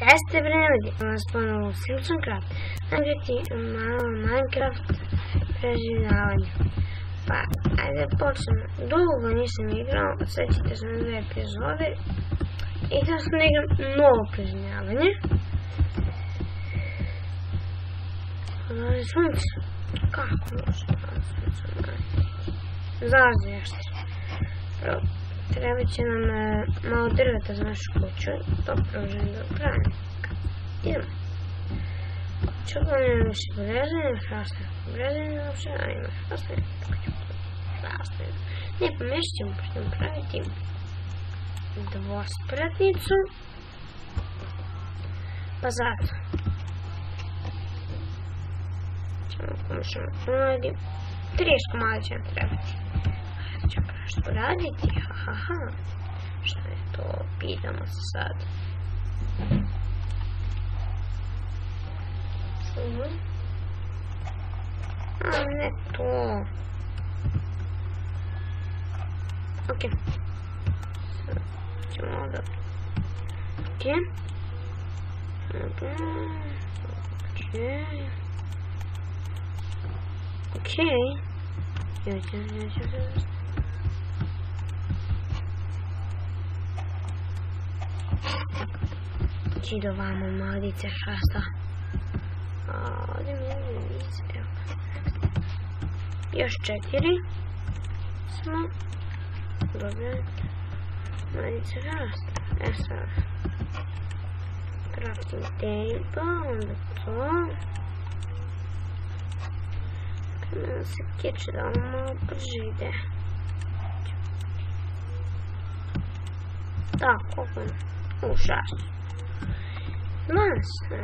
Jeste vremeni, vas ponovo Simpson Craft. Nađeti malo MineCraft preživljavanje. Pa, ajde počnemo. Dugo nisam igrao, odsjećate se na 2 epizode. I da sam igram novo preživljavanje. Ali sunce, kako može sunce raditi? Zalazi nešto. Treba će nam malo drveta za našu kuću, to prožem do kraja. Idemo. Čupanjem više brezine, hrastne brezine, uopće, a ima hrastne. Ne, pomešat ćemo, pa ćemo praviti dvospratnicu. Pa zato ćemo pomešamo pomladi. 30 komada će nam trebati. Ajde ćemo nešto raditi, hahaha. Šta je to? Pitamo se sad. A ne to. Ok. Sad ćemo ovdje. Ok. Ok. Ići do vamo, mladice hrasta. Ovdje mi je lice, evo. Još 4 smo. Dobro. Mladice hrasta. E sad. Crafting table, onda to. Kada se keče da ovo malo brže ide. Tako, užas. Nas se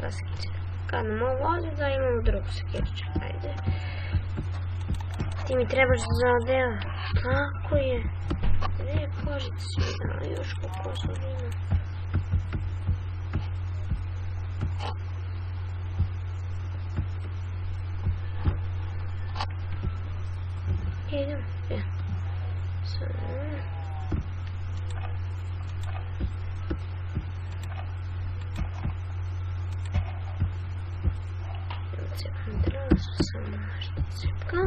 raskiče. Kad nam ovo vozi da imamo drugu skiča. Ajde. Ti mi trebaš za dela. Tako je. Gdje je kožica svi još koliko su vina. Idem. Sada. Samo nešto cepka.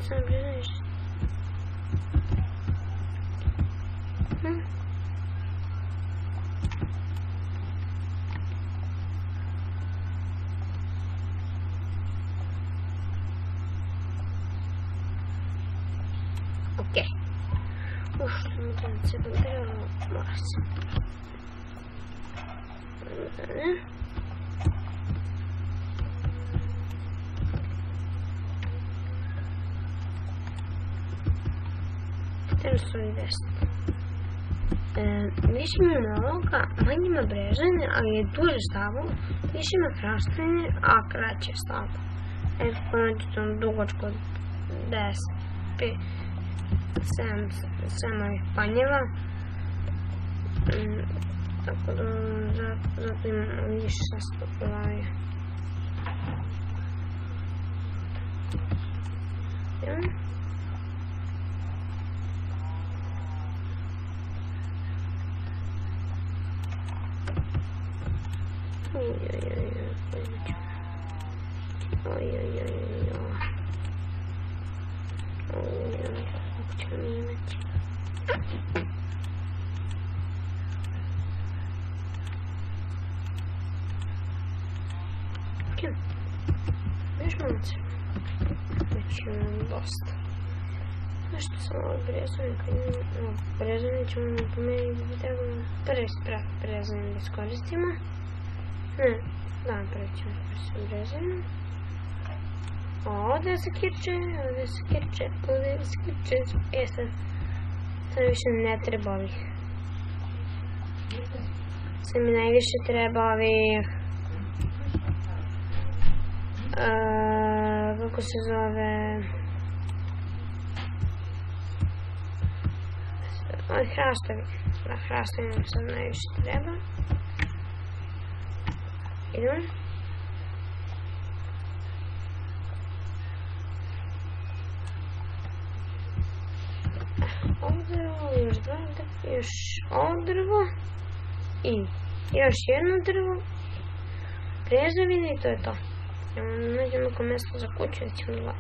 Sam želiš. Okej. Što mi da se podrelo mora se. Više ima ovoga, manje ima brežanje, ali je duže stavo, više ima hrastanje, a kraće stavo. Evo kako nađete ono dugačko 10, 5, 7 ovih panjeva. Tako da zato imamo više sastopovanje. Još malo se. Već imam dosta. Nešto sam ovo brezanje, kad imam brezanje ćemo po meni da bi trebalo prvi sprat brezanje da iskoristimo. Ne, da, prvi ćemo iskoristiti brezanje. Ovdje se kirče, ovdje se kirče, ovdje se kirče. Sad više ne treba ovih. Sad mi najviše treba ovih... kako se zove... Ovi hrastovi. Da, hrastovi nam sad najviše treba. Idemo. Ovdje, još ovo drvo. I još jedno drvo. Preživljavanje i to je to. Nađemo neko mjesto za kuću, recimo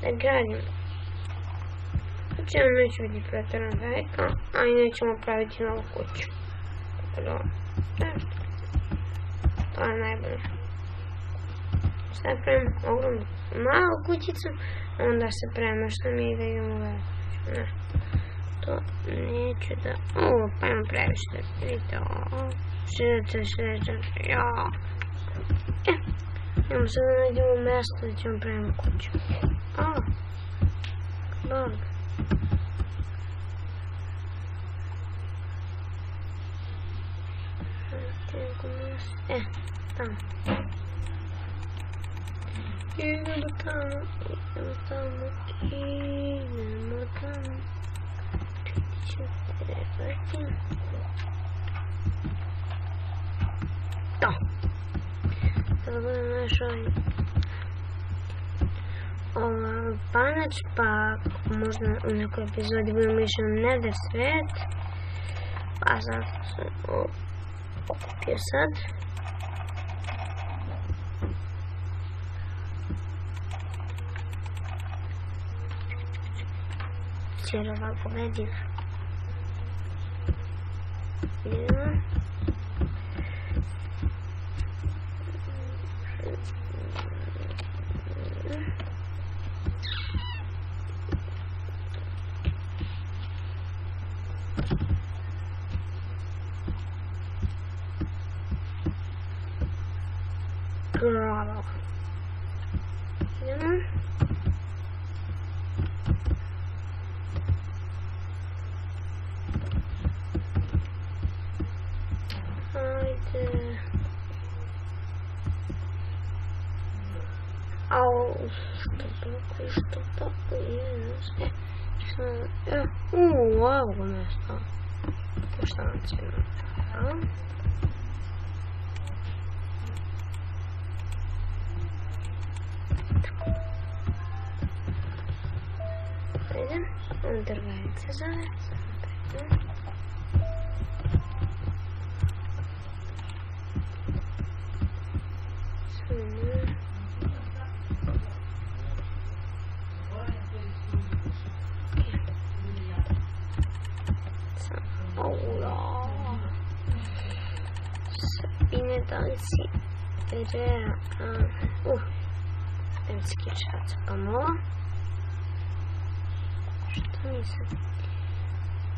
da gradimo. Kućemo neće biti pretjerano velika, a i nećemo praviti novu kuću. Tako da, to je najbolje. Sad pravimo ogromnu malu kućicu, onda se premeštam i da idemo u veliku kuću. Ne, to neću da... pa imam previše, vidite ovo. Šeđer, jao. Idemo sad da nađemo mjesto da ćemo pravimo kuću. Bog. Tamo. Idemo tamo. Ću trebati. To. Sada budem našao panač, pa možda u nekoj epizodi budemo išli na Nether svet. Pa zato sam okupio sad. Jer ovako vedih. Idemo. Bravo. Idemo. Ajde. Au, što tako je. Ovo mjesto. Šta nam će napraviti? Ajde, drvenica zove. Sabine, da li si penski čac pa malo. Što nisam?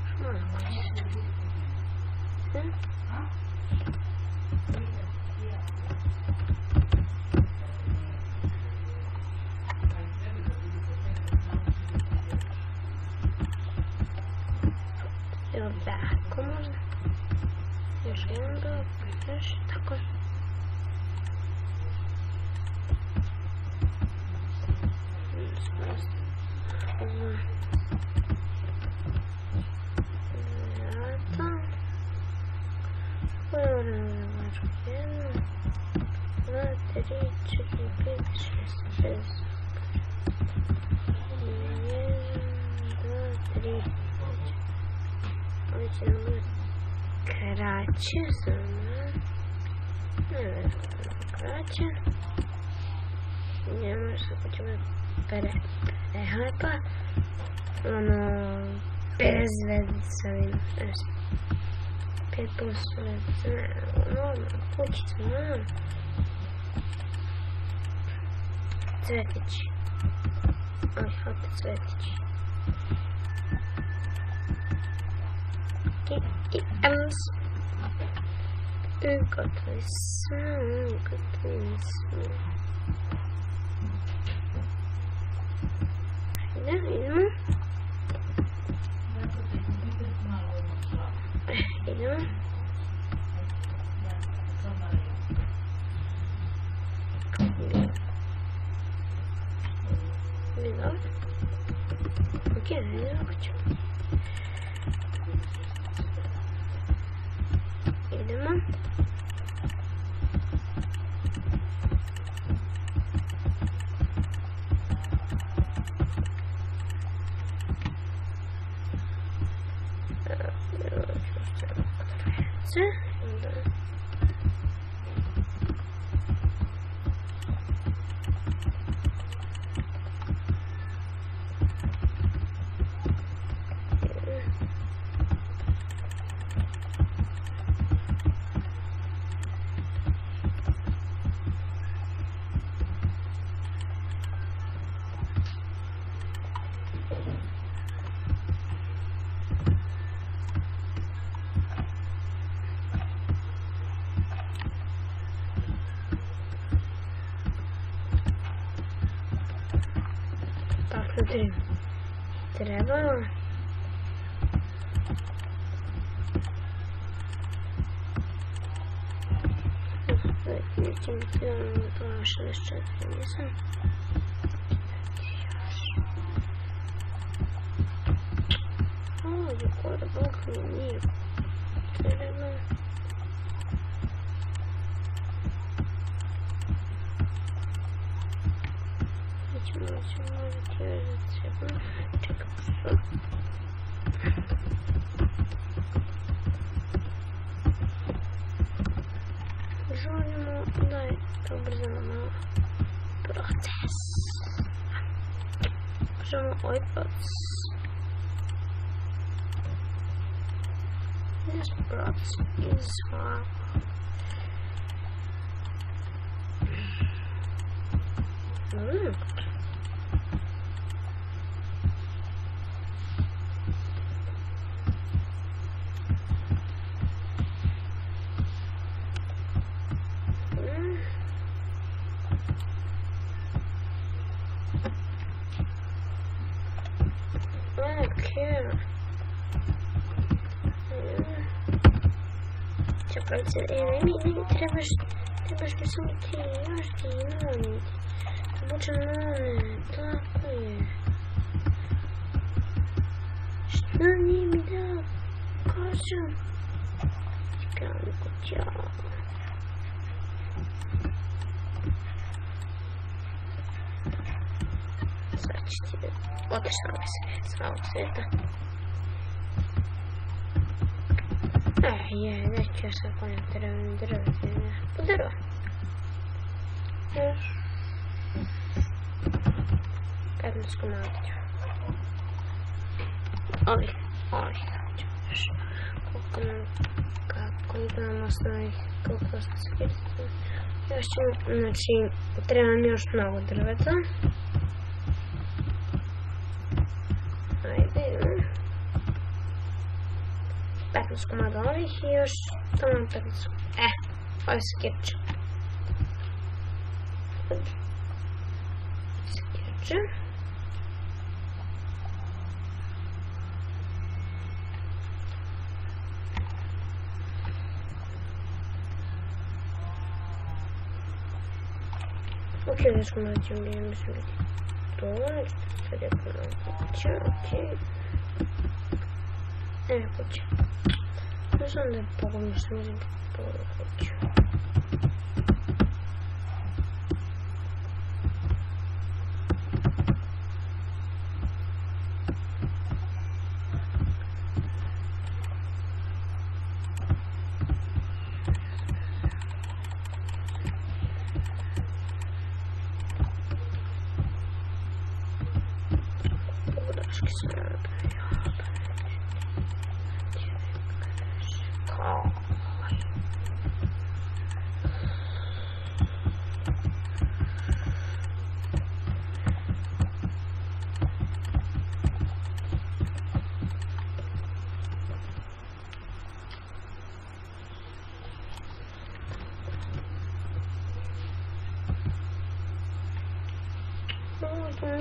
Što malo koriš? Evo tako možda. Još jedan blok, još tako. Kraće samo. Ne kraće. Ne možda ako ćemo prehlepa. Ono, bez vedica vidim. 5% vedica, ne, normalno, kućica, normalno. Cvetići. Opet cvetići. Gotovi smo. idemo. Idemo. Bilo. Ok, ne hoću. Idemo. Trebalo. Nećem biti to 64, nisam. Ovdje kod Bog mi nije trebalo. Nećemo morati još za treba. Čekam što. Želimo da je to ubrzamo proces. Želimo ovaj proces. This process is hard. Ne trebaš mi samo ti, još ti imaniti. Obučan nove, tako je. Šta nije mi dao? Kažem. Čekajmo ćao. Sad ću ti da otišla mi se s ovog sveta. Neću ja sad kojem trebam drvati, po drva. Još 15 komadića. Ovih hoću još. Koliko nam osnovi, koliko sam se kjerstila. Još ćemo, znači, trebam još mnogo drveta. Ajde, idemo. 15 komada ovih i još tamo 15. Ovo se kječe. Ok, da smo naći ovdje, ja mislim biti to, nešto sad je kuće, ok. Kuće. Ne znam da je pogledno što mislim pogledno kuću. Udaški sam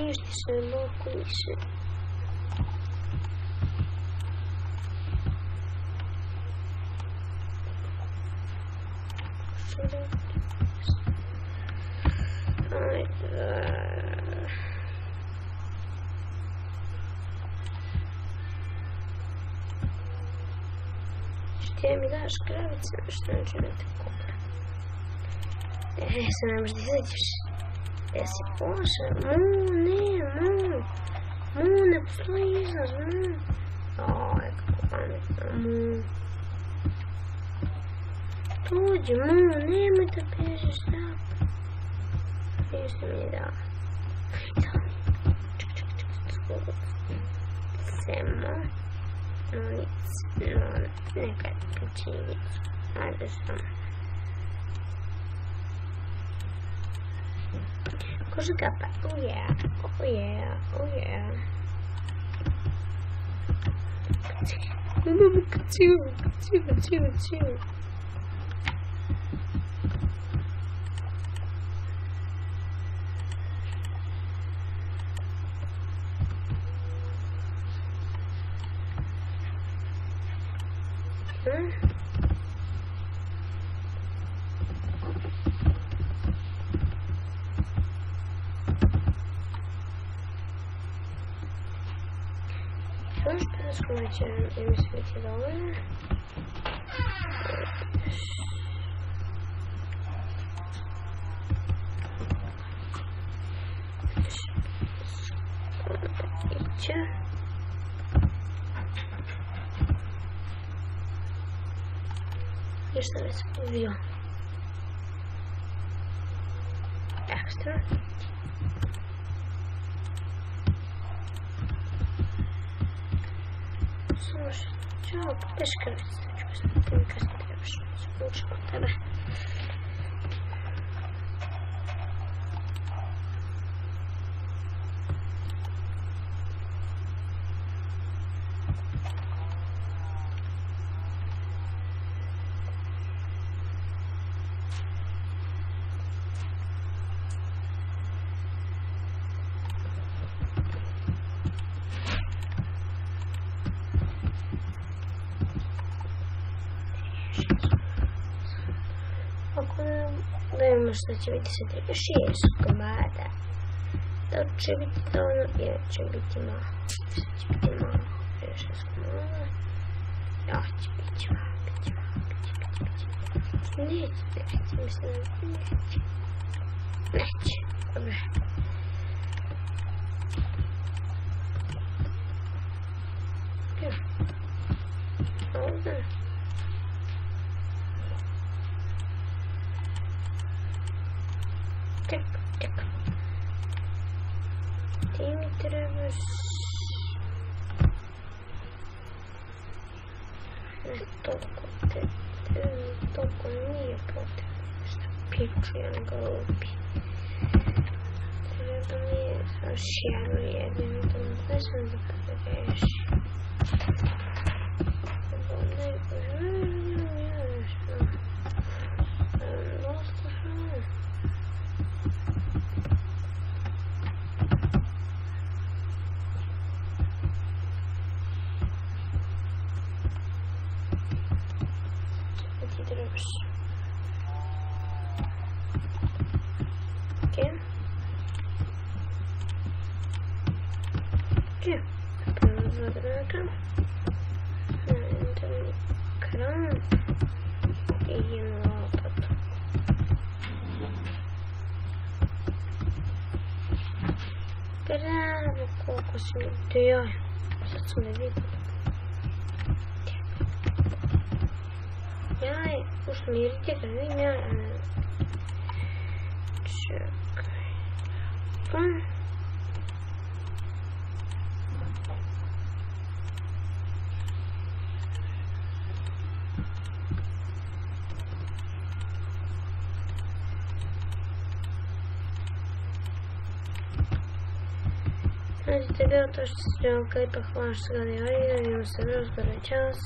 uništiš me, Boku više. Ti mi daš kravice, što neću imati kupe. Sad ne možda izađeš. Gdje si pošao? Ne postoji izlaz, kako pametno, Tuđi, nemoj da bežeš, tako. Ništa mi je dao. Čekaj, Semo. Nekaj počinjicu. Ajde samo. Koža kapa. Oh yeah. Kaciju. Što da skomeće im sveti dovoljno. Iće. Još sam se povio. Ekstra. Ćao, peškarice, ću postaviti kad ti trebaš, zvučim od tebe. Da imamo što će biti sad 6 komada. Da će biti dovoljno ili će biti malo. Što će biti malo. 6 komada. Ja će biti malo. Neće, mislim da neće. Dobre. Ovdje. Čekaj. Ti mi trebaš... Ne toliko nije potrebno. Šta piču, ja glupi. Treba mi je još jednu. Gdje sam da pogreši? Bravo, koliko si mi dojao. Sad sam ne vidio. Jaj, ušto mi iritira, vidim ja. Čekaj. Znači, to je bilo to što se želio, ipak hvala što gledali, vidimo se vrlo skoro, čas.